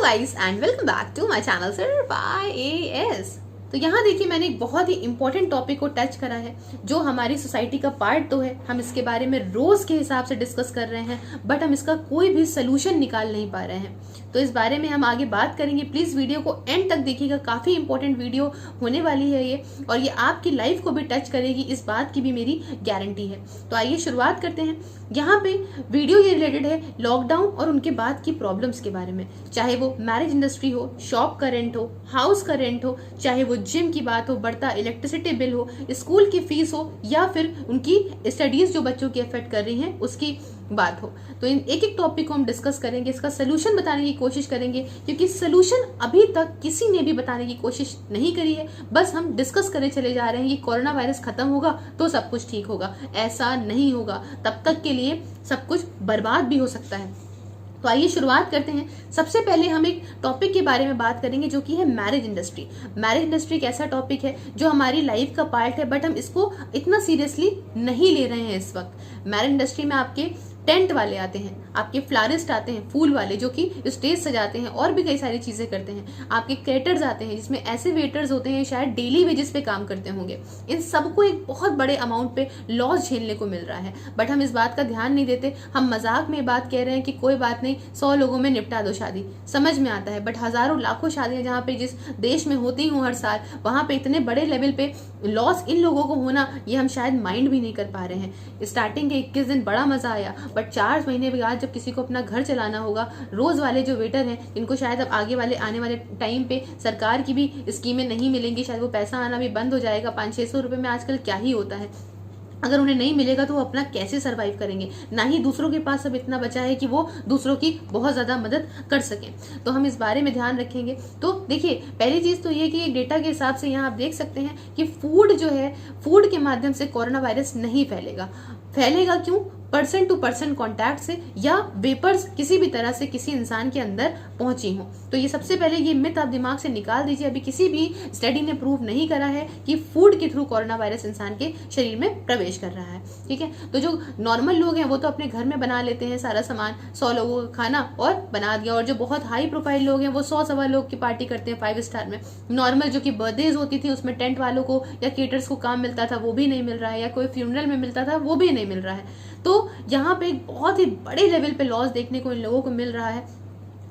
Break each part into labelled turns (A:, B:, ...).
A: Guys and welcome back to my channel sir by AS. तो यहाँ देखिए मैंने एक बहुत ही इंपॉर्टेंट टॉपिक को टच करा है जो हमारी सोसाइटी का पार्ट तो है। हम इसके बारे में रोज के हिसाब से डिस्कस कर रहे हैं बट हम इसका कोई भी सोल्यूशन निकाल नहीं पा रहे हैं। तो इस बारे में हम आगे बात करेंगे। प्लीज वीडियो को एंड तक देखिएगा, काफी इंपॉर्टेंट वीडियो होने वाली है ये, और ये आपकी लाइफ को भी टच करेगी, इस बात की भी मेरी गारंटी है। तो आइए शुरुआत करते हैं। यहाँ पे वीडियो ये रिलेटेड है लॉकडाउन और उनके बाद की प्रॉब्लम्स के बारे में, चाहे वो मैरिज इंडस्ट्री हो, शॉप का रेंट हो, हाउस का रेंट हो, चाहे वो जिम की बात हो, बढ़ता इलेक्ट्रिसिटी बिल हो, स्कूल की फीस हो, या फिर उनकी स्टडीज जो बच्चों की अफेक्ट कर रही हैं उसकी बात हो। तो इन एक एक टॉपिक को हम डिस्कस करेंगे, इसका सोल्यूशन बताने की कोशिश करेंगे, क्योंकि सोल्यूशन अभी तक किसी ने भी बताने की कोशिश नहीं करी है। बस हम डिस्कस करे चले जा रहे हैं कि कोरोना वायरस खत्म होगा तो सब कुछ ठीक होगा। ऐसा नहीं होगा, तब तक के लिए सब कुछ बर्बाद भी हो सकता है। तो आइए शुरुआत करते हैं। सबसे पहले हम एक टॉपिक के बारे में बात करेंगे जो कि है मैरिज इंडस्ट्री। मैरिज इंडस्ट्री एक ऐसा टॉपिक है जो हमारी लाइफ का पार्ट है बट हम इसको इतना सीरियसली नहीं ले रहे हैं इस वक्त। मैरिज इंडस्ट्री में आपके टेंट वाले आते हैं, आपके फ्लारिस्ट आते हैं, फूल वाले जो कि स्टेज सजाते हैं और भी कई सारी चीजें करते हैं, आपके केटर्स आते हैं जिसमें ऐसे वेटर्स होते हैं शायद डेली वेजेस पे काम करते होंगे। इन सबको एक बहुत बड़े अमाउंट पे लॉस झेलने को मिल रहा है बट हम इस बात का ध्यान नहीं देते। हम मजाक में बात कह रहे हैं कि कोई बात नहीं, 100 लोगों में निपटा दो शादी, समझ में आता है। बट हजारों लाखों शादियां जहाँ पे जिस देश में होती हूँ हर साल, वहां पे इतने बड़े लेवल पे लॉस इन लोगों को होना, ये हम शायद माइंड भी नहीं कर पा रहे हैं। स्टार्टिंग के 21 दिन बड़ा मजा आया बट 4 महीने बाद जब किसी को अपना घर चलाना होगा, रोज वाले जो वेटर हैं इनको शायद अब आगे वाले आने वाले टाइम पे सरकार की भी स्कीमें नहीं मिलेंगी, शायद वो पैसा आना भी बंद हो जाएगा। 500-600 रुपए में आजकल क्या ही होता है। अगर उन्हें नहीं मिलेगा तो वो अपना कैसे सरवाइव करेंगे। ना ही दूसरों के पास अब इतना बचा है कि वो दूसरों की बहुत ज्यादा मदद कर सकें। तो हम इस बारे में ध्यान रखेंगे। तो देखिए पहली चीज तो ये कि डेटा के हिसाब से यहाँ आप देख सकते हैं कि फूड जो है, फूड के माध्यम से कोरोना वायरस नहीं फैलेगा। फैलेगा क्यों? पर्सन टू पर्सन कॉन्टैक्ट से या वेपर्स किसी भी तरह से किसी इंसान के अंदर पहुंची हो। तो ये सबसे पहले ये मिथ आप दिमाग से निकाल दीजिए। अभी किसी भी स्टडी ने प्रूव नहीं करा है कि फूड के थ्रू कोरोना वायरस इंसान के शरीर में प्रवेश कर रहा है। ठीक है, तो जो नॉर्मल लोग हैं वो तो अपने घर में बना लेते हैं सारा सामान, 100 लोगों का खाना और बना दिया। और जो बहुत हाई प्रोफाइल लोग हैं वो 100-125 लोग की पार्टी करते हैं 5 स्टार में। नॉर्मल जो कि बर्थडेज होती थी उसमें टेंट वालों को या केटर्स को काम मिलता था वो भी नहीं मिल रहा है, या कोई फ्यूनरल में मिलता था वो भी नहीं मिल रहा है। तो यहाँ पे एक बहुत ही बड़े लेवल पे लॉस देखने को इन लोगों को मिल रहा है।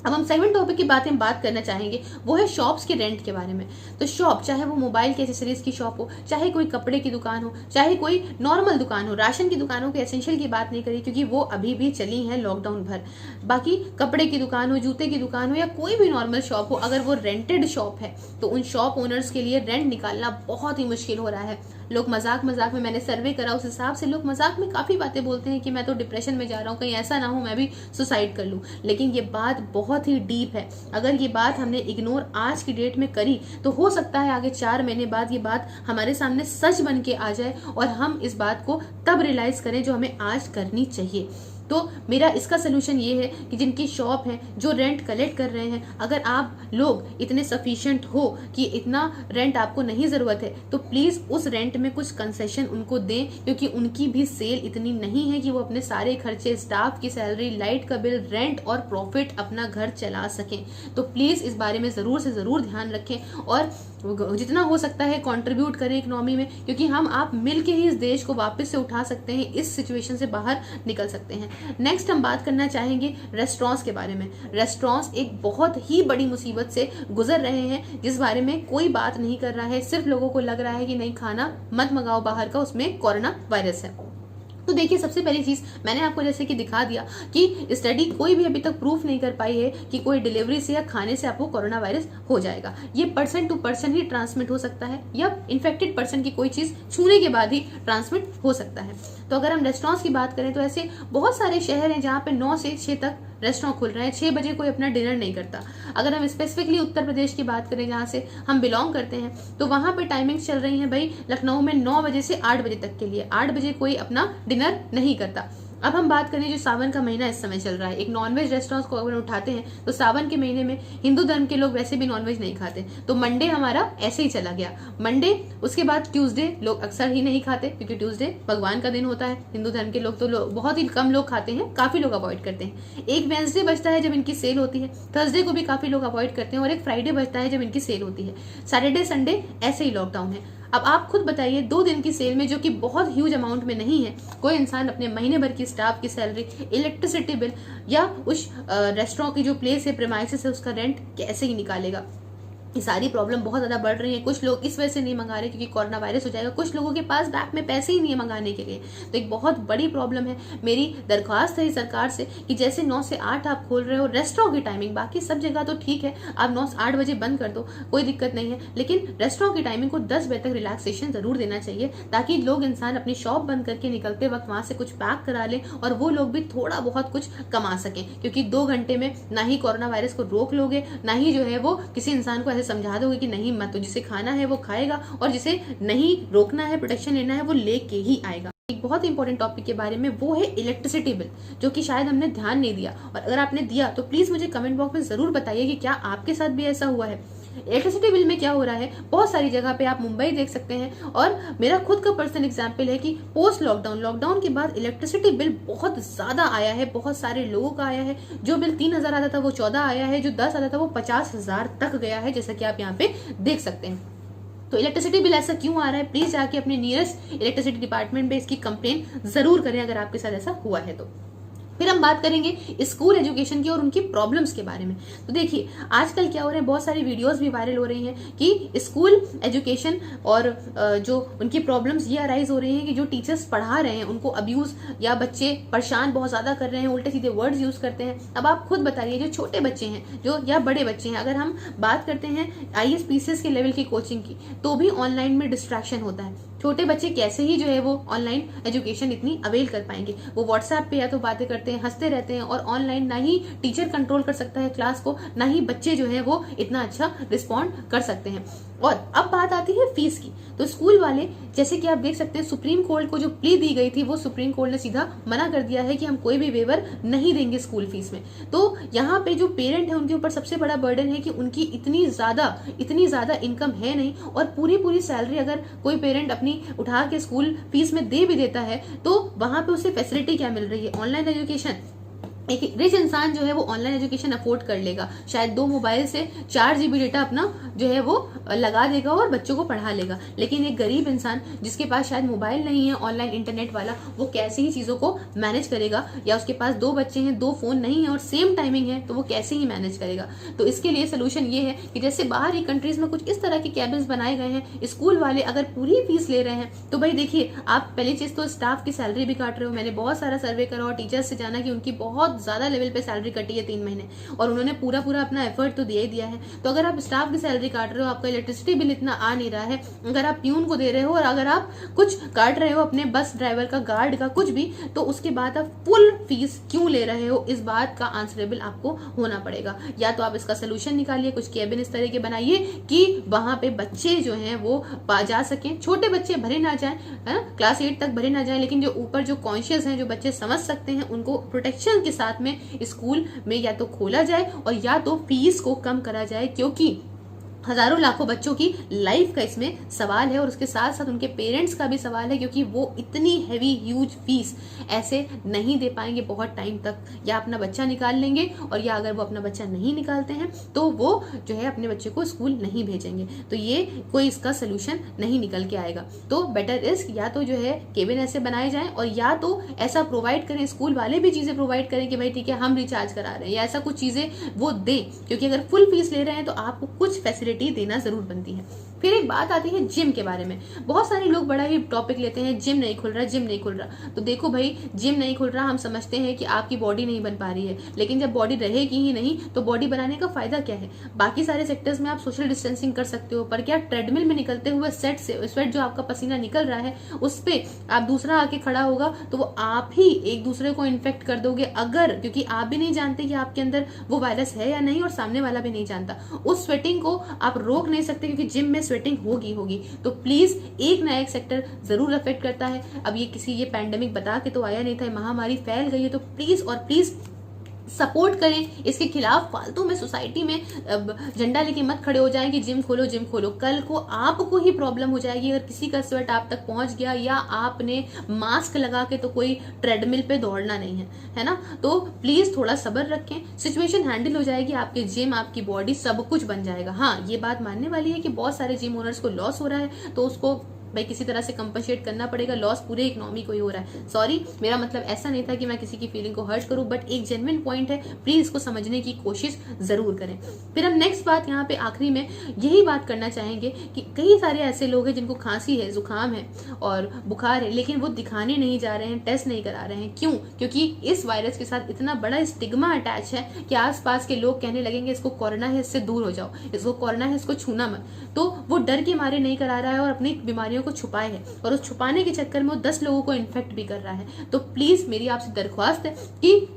A: अब हम सेकंड टॉपिक की बात करना चाहेंगे, वो है शॉप्स के रेंट के बारे में। तो शॉप, चाहे वो मोबाइल के एसेसरीज की शॉप हो, चाहे कोई कपड़े की दुकान हो, चाहे कोई नॉर्मल दुकान हो, राशन की दुकानों के एसेंशियल की बात नहीं करी क्योंकि वो अभी भी चली हैं लॉकडाउन भर। बाकी कपड़े की दुकान हो, जूते की दुकान हो, या कोई भी नॉर्मल शॉप हो, अगर वो रेंटेड शॉप है तो उन शॉप ओनर्स के लिए रेंट निकालना बहुत ही मुश्किल हो रहा है। लोग मजाक मजाक में, मैंने सर्वे करा उस हिसाब से लोग मजाक में काफी बातें बोलते हैं कि मैं तो डिप्रेशन में जा रहा हूँ, कहीं ऐसा ना हो मैं भी सुसाइड कर लूं। लेकिन ये बात बहुत ही डीप है। अगर ये बात हमने इग्नोर आज की डेट में करी तो हो सकता है आगे 4 महीने बाद ये बात हमारे सामने सच बन के आ जाए और हम इस बात को तब रियलाइज करें जो हमें आज करनी चाहिए। तो मेरा इसका सोल्यूशन ये है कि जिनकी शॉप है, जो रेंट कलेक्ट कर रहे हैं, अगर आप लोग इतने सफिशिएंट हो कि इतना रेंट आपको नहीं जरूरत है तो प्लीज उस रेंट में कुछ कंसेशन उनको दें, क्योंकि उनकी भी सेल इतनी नहीं है कि वो अपने सारे खर्चे, स्टाफ की सैलरी, लाइट का बिल, रेंट और प्रॉफिट अपना घर चला सकें। तो प्लीज इस बारे में जरूर से जरूर ध्यान रखें और जितना हो सकता है कंट्रीब्यूट करें इकोनॉमी में, क्योंकि हम आप मिलके ही इस देश को वापस से उठा सकते हैं, इस सिचुएशन से बाहर निकल सकते हैं। नेक्स्ट हम बात करना चाहेंगे रेस्टोरेंट्स के बारे में। रेस्टोरेंट्स एक बहुत ही बड़ी मुसीबत से गुजर रहे हैं जिस बारे में कोई बात नहीं कर रहा है। सिर्फ लोगों को लग रहा है कि नहीं, खाना मत मंगाओ बाहर का, उसमें कोरोना वायरस है। तो देखिए सबसे पहली चीज मैंने आपको जैसे कि दिखा दिया कि स्टडी कोई भी अभी तक प्रूफ नहीं कर पाई है कि कोई डिलीवरी से या खाने से आपको कोरोना वायरस हो जाएगा। ये पर्सन टू पर्सन ही ट्रांसमिट हो सकता है या इन्फेक्टेड पर्सन की कोई चीज छूने के बाद ही ट्रांसमिट हो सकता है। तो अगर हम रेस्टोरेंट्स की बात करें तो ऐसे बहुत सारे शहर हैं जहाँ पे 9 से 6 तक रेस्टोरेंट खुल रहे हैं। 6 बजे कोई अपना डिनर नहीं करता। अगर हम स्पेसिफिकली उत्तर प्रदेश की बात करें जहाँ से हम बिलोंग करते हैं तो वहां पे टाइमिंग्स चल रही हैं भाई, लखनऊ में 9 बजे से 8 बजे तक के लिए। 8 बजे कोई अपना डिनर नहीं करता। अब हम बात करें जो सावन का महीना इस समय चल रहा है, एक नॉनवेज रेस्टोरेंट्स को अगर उठाते हैं तो सावन के महीने में हिंदू धर्म के लोग वैसे भी नॉनवेज नहीं खाते, तो मंडे हमारा ऐसे ही चला गया। मंडे, उसके बाद ट्यूसडे लोग अक्सर ही नहीं खाते क्योंकि ट्यूसडे भगवान का दिन होता है। हिंदू धर्म के लोग तो बहुत ही कम लोग खाते हैं, काफी लोग अवॉइड करते हैं। एक वेंसडे बचता है जब इनकी सेल होती है, थर्सडे को भी काफी लोग अवॉइड करते हैं, और एक फ्राइडे बचता है जब इनकी सेल होती है। सैटरडे संडे ऐसे ही लॉकडाउन है। अब आप खुद बताइए, 2 दिन की सेल में जो कि बहुत ह्यूज अमाउंट में नहीं है, कोई इंसान अपने महीने भर की स्टाफ की सैलरी, इलेक्ट्रिसिटी बिल या उस रेस्टोरेंट की जो प्लेस है, प्रेमाइसिस है, उसका रेंट कैसे ही निकालेगा। ये सारी प्रॉब्लम बहुत ज्यादा बढ़ रही है। कुछ लोग इस वजह से नहीं मंगा रहे क्योंकि कोरोना वायरस हो जाएगा, कुछ लोगों के पास बैग में पैसे ही नहीं है मंगाने के लिए, तो एक बहुत बड़ी प्रॉब्लम है। मेरी दरख्वास्त है सरकार से कि जैसे 9 से 8 आप खोल रहे हो रेस्टोरेंट की टाइमिंग, बाकी सब जगह तो ठीक है, आप 9 से 8 बजे बंद कर दो, कोई दिक्कत नहीं है, लेकिन रेस्टोरेंट की टाइमिंग को 10 बजे तक रिलैक्सेशन जरूर देना चाहिए, ताकि लोग इंसान अपनी शॉप बंद करके निकलते वक्त वहां से कुछ पैक करा लें और वो लोग भी थोड़ा बहुत कुछ कमा सकें। क्योंकि 2 घंटे में ना ही कोरोना वायरस को रोक लोगे, ना ही जो है वो किसी इंसान को ऐसे समझा दोगे कि नहीं मत, तो जिसे खाना है वो खाएगा और जिसे नहीं रोकना है, प्रोटेक्शन लेना है, वो लेके ही आएगा। एक बहुत इंपॉर्टेंट टॉपिक के बारे में, वो है इलेक्ट्रिसिटी बिल, जो कि शायद हमने ध्यान नहीं दिया, और अगर आपने दिया तो प्लीज मुझे कमेंट बॉक्स में जरूर बताइए कि क्या आपके साथ भी ऐसा हुआ है। इलेक्ट्रिसिटी बिल में क्या हो रहा है, बहुत सारी जगह पे आप मुंबई देख सकते हैं, और मेरा खुद का पर्सनल एग्जांपल है कि पोस्ट लॉकडाउन के बाद इलेक्ट्रिसिटी बिल बहुत ज्यादा आया है, बहुत सारे लोगों का आया है। जो बिल 3,000 आता था वो 14 आया है, जो 10 आता था वो 50,000 तक गया है, जैसा कि आप यहाँ पे देख सकते हैं। तो इलेक्ट्रिसिटी बिल ऐसा क्यों आ रहा है, प्लीज जाके अपने नियरेस्ट इलेक्ट्रिसिटी डिपार्टमेंट में इसकी कंप्लेन जरूर करें अगर आपके साथ ऐसा हुआ है तो। फिर हम बात करेंगे स्कूल एजुकेशन की और उनकी प्रॉब्लम्स के बारे में। तो देखिए आजकल क्या हो रहा है, बहुत सारी वीडियोस भी वायरल हो रही हैं कि स्कूल एजुकेशन और जो उनकी प्रॉब्लम्स ये अराइज हो रही हैं कि जो टीचर्स पढ़ा रहे हैं उनको अब्यूज या बच्चे परेशान बहुत ज्यादा कर रहे हैं, उल्टे सीधे वर्ड्स यूज करते हैं। अब आप खुद बताइए, जो छोटे बच्चे हैं जो या बड़े बच्चे हैं, अगर हम बात करते हैं IAS PCS के लेवल की कोचिंग की, तो भी ऑनलाइन में डिस्ट्रैक्शन होता है। छोटे बच्चे कैसे ही जो है वो ऑनलाइन एजुकेशन इतनी अवेल कर पाएंगे। वो व्हाट्सएप पे या तो बातें करते हैं, हंसते रहते हैं, और ऑनलाइन ना ही टीचर कंट्रोल कर सकता है क्लास को, ना ही बच्चे जो है वो इतना अच्छा रिस्पॉन्ड कर सकते हैं। और अब बात आती है फीस की, तो स्कूल वाले, जैसे कि आप देख सकते हैं, सुप्रीम कोर्ट को जो प्ली दी गई थी वो सुप्रीम कोर्ट ने सीधा मना कर दिया है कि हम कोई भी वेवर नहीं देंगे स्कूल फीस में। तो यहाँ पे जो पेरेंट है उनके ऊपर सबसे बड़ा बर्डन है कि उनकी इतनी ज्यादा इनकम है नहीं, और पूरी सैलरी अगर कोई पेरेंट अपनी उठा के स्कूल फीस में दे भी देता है तो वहां पे उसे फैसिलिटी क्या मिल रही है, ऑनलाइन एजुकेशन। एक रिच इंसान जो है वो ऑनलाइन एजुकेशन अफोर्ड कर लेगा, शायद 2 मोबाइल से 4 GB डेटा अपना जो है वो लगा देगा और बच्चों को पढ़ा लेगा। लेकिन एक गरीब इंसान जिसके पास शायद मोबाइल नहीं है ऑनलाइन इंटरनेट वाला, वो कैसे ही चीजों को मैनेज करेगा, या उसके पास 2 बच्चे हैं, 2 फोन नहीं है और सेम टाइमिंग है, तो वो कैसे ही मैनेज करेगा। तो इसके लिए सोल्यूशन ये है कि जैसे बाहर की कंट्रीज में कुछ इस तरह के कैबिन्स बनाए गए हैं, स्कूल वाले अगर पूरी फीस ले रहे हैं तो भाई देखिए, आप पहली चीज तो स्टाफ की सैलरी भी काट रहे हो। मैंने बहुत सारा सर्वे करा और टीचर्स से जाना कि उनकी बहुत ज्यादा लेवल पे सैलरी कटी है 3 महीने, और उन्होंने पूरा अपना एफर्ट तो दिया ही दिया है। तो अगर आप स्टाफ की सैलरी काट रहे हो, आपका इलेक्ट्रिसिटी बिल इतना आ नहीं रहा है, अगर आप प्यून को दे रहे हो, और अगर आप कुछ काट रहे हो अपने बस ड्राइवर का, गार्ड का, कुछ भी, तो उसके बाद आप फुल फीस क्यों ले रहे हो, इस बात का आंसरेबल आपको होना पड़ेगा। या तो आप इसका सोल्यूशन निकालिए, कुछ केबिन इस तरह के बनाइए कि वहां पे बच्चे जो हैं वो जा सकें। छोटे बच्चे भरे ना जाए, क्लास 8 तक भरे ना जाए, लेकिन जो ऊपर जो कॉन्शियस हैं, जो बच्चे समझ सकते हैं, उनको प्रोटेक्शन के साथ में स्कूल में या तो खोला जाए और या तो फीस को कम करा जाए, क्योंकि हजारों लाखों बच्चों की लाइफ का इसमें सवाल है, और उसके साथ साथ उनके पेरेंट्स का भी सवाल है, क्योंकि वो इतनी हैवी ह्यूज फीस ऐसे नहीं दे पाएंगे बहुत टाइम तक। या अपना बच्चा निकाल लेंगे, और या अगर वो अपना बच्चा नहीं निकालते हैं तो वो जो है अपने बच्चे को स्कूल नहीं भेजेंगे। तो ये कोई इसका सोल्यूशन नहीं निकल के आएगा। तो बेटर इज या तो जो है केबिन ऐसे बनाए जाएं, और या तो ऐसा प्रोवाइड करें, स्कूल वाले भी चीजें प्रोवाइड करें कि भाई ठीक है हम रिचार्ज करा रहे हैं, या ऐसा कुछ चीजें वो दें, क्योंकि अगर फुल फीस ले रहे हैं तो आपको कुछ फैसिलिटी देना जरूर बनती है। फिर एक बात आती है जिम के बारे में। बहुत सारे लोग बड़ा ही टॉपिक लेते हैं, जिम नहीं खुल रहा, जिम नहीं खुल रहा। तो देखो भाई, जिम नहीं खुल रहा, हम समझते हैं कि आपकी बॉडी नहीं बन पा रही है, लेकिन जब बॉडी रहेगी ही नहीं तो बॉडी बनाने का फायदा क्या है। बाकी सारे सेक्टर्स में आप सोशल डिस्टेंसिंग कर सकते हो, पर क्या ट्रेडमिल में निकलते हुए स्वेट जो आपका पसीना निकल रहा है उस पे आप दूसरा आके खड़ा होगा तो वो आप ही एक दूसरे को इन्फेक्ट कर दोगे, अगर, क्योंकि आप भी नहीं जानते कि आपके अंदर वो वायरस है या नहीं, और सामने वाला भी नहीं जानता। उस स्वेटिंग को आप रोक नहीं सकते, क्योंकि जिम में स्वेटिंग होगी। तो प्लीज एक ना एक सेक्टर जरूर अफेक्ट करता है। अब ये पैंडेमिक बता के तो आया नहीं था, महामारी फैल गई है, तो प्लीज और प्लीज सपोर्ट करें। इसके खिलाफ फालतू में सोसाइटी में झंडा लेके मत खड़े हो जाएं कि जिम खोलो। कल को आपको ही प्रॉब्लम हो जाएगी अगर किसी का स्वेट आप तक पहुंच गया, या आपने मास्क लगा के तो कोई ट्रेडमिल पे दौड़ना नहीं है ना। तो प्लीज थोड़ा सब्र रखें, सिचुएशन हैंडल हो जाएगी, आपके जिम, आपकी बॉडी सब कुछ बन जाएगा। हाँ, ये बात मानने वाली है कि बहुत सारे जिम ओनर्स को लॉस हो रहा है, तो उसको भाई किसी तरह से कंपनसेट करना पड़ेगा। लॉस पूरे इकोनॉमी को ही हो रहा है। सॉरी, मेरा मतलब ऐसा नहीं था कि मैं किसी की फीलिंग को हर्ट करूं, बट एक जेन्युइन पॉइंट है, प्लीज इसको समझने की कोशिश जरूर करें। फिर हम नेक्स्ट बात यहाँ पे आखिरी में यही बात करना चाहेंगे कि कई सारे ऐसे लोग हैं जिनको खांसी है, जुकाम है और बुखार है, लेकिन वो दिखाने नहीं जा रहे हैं, टेस्ट नहीं करा रहे हैं। क्यों? क्योंकि इस वायरस के साथ इतना बड़ा स्टिग्मा अटैच है कि आसपास के लोग कहने लगेंगे इसको कोरोना है, इससे दूर हो जाओ, इसको कोरोना है, इसको छूना मत। तो वो डर के मारे नहीं करा रहा है और अपनी बीमारियों को छुपाए है, और उस छुपाने के चक्कर में वो 10 लोगों को इन्फेक्ट भी कर रहा है। तो प्लीज मेरी आपसे दरख्वास्त है कि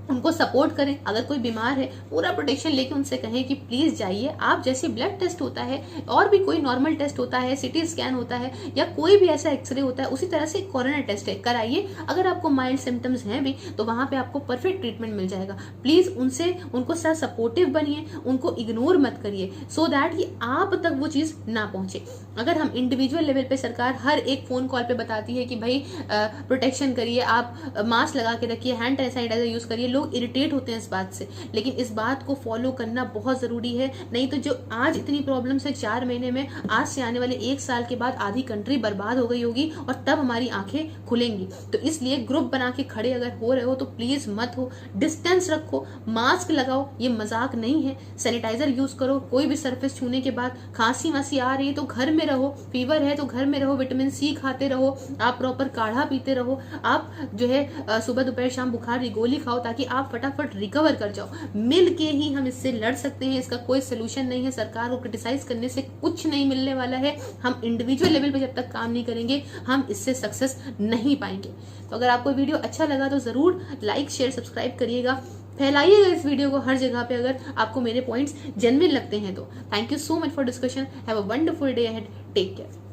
A: उनको सपोर्ट करें। अगर कोई बीमार है, पूरा प्रोटेक्शन लेके उनसे कहें कि प्लीज जाइए। आप जैसे ब्लड टेस्ट होता है और भी कोई नॉर्मल टेस्ट होता है, सिटी स्कैन होता है, या कोई भी ऐसा एक्सरे होता है, उसी तरह से कोरोना टेस्ट है, कराइए। अगर आपको माइल्ड सिम्टम्स हैं भी तो वहां पे आपको परफेक्ट ट्रीटमेंट मिल जाएगा। प्लीज उनको साथ सपोर्टिव बनिए, उनको इग्नोर मत करिए, सो दैट कि आप तक वो चीज ना पहुंचे। अगर हम इंडिविजुअल लेवल पे, सरकार हर एक फोन कॉल पे बताती है कि भाई प्रोटेक्शन करिए, आप मास्क लगा के रखिए, हैंड सैनिटाइजर यूज करिए, लोग इरिटेट होते हैं इस बात से, लेकिन इस बात को फॉलो करना बहुत जरूरी है। नहीं तो जो आज इतनी प्रॉब्लम है, 4 महीने में, आज से आने वाले 1 साल के बाद आधी कंट्री बर्बाद हो गई होगी, और तब हमारी आंखें खुलेंगी। तो इसलिए ग्रुप बना के खड़े अगर हो रहे हो तो प्लीज मत हो, डिस्टेंस रखो, मास्क लगाओ, ये मजाक नहीं है, सैनिटाइजर यूज करो। कोई भी सरफेस छूने के बाद खांसी वांसी आ रही है तो घर में रहो, फीवर है तो घर में रहो, विटामिन सी खाते रहो, आप प्रॉपर काढ़ा पीते रहो, आप जो है सुबह दोपहर शाम बुखार की गोली खाओ, ताकि आप फटाफट रिकवर कर जाओ। मिल के ही हम इससे लड़ सकते हैं, इसका कोई सोल्यूशन नहीं है। सरकार को क्रिटिसाइज करने से कुछ नहीं मिलने वाला है। हम इंडिविजुअल लेवल पे जब तक काम नहीं करेंगे, हम इससे सक्सेस नहीं पाएंगे। तो अगर आपको वीडियो अच्छा लगा तो जरूर लाइक, शेयर, सब्सक्राइब करिएगा, फैलाइएगा इस वीडियो को हर जगह पे अगर आपको मेरे पॉइंट्स जेन्युइन लगते हैं तो। Thank you so much for discussion. Have a wonderful day ahead. Take care.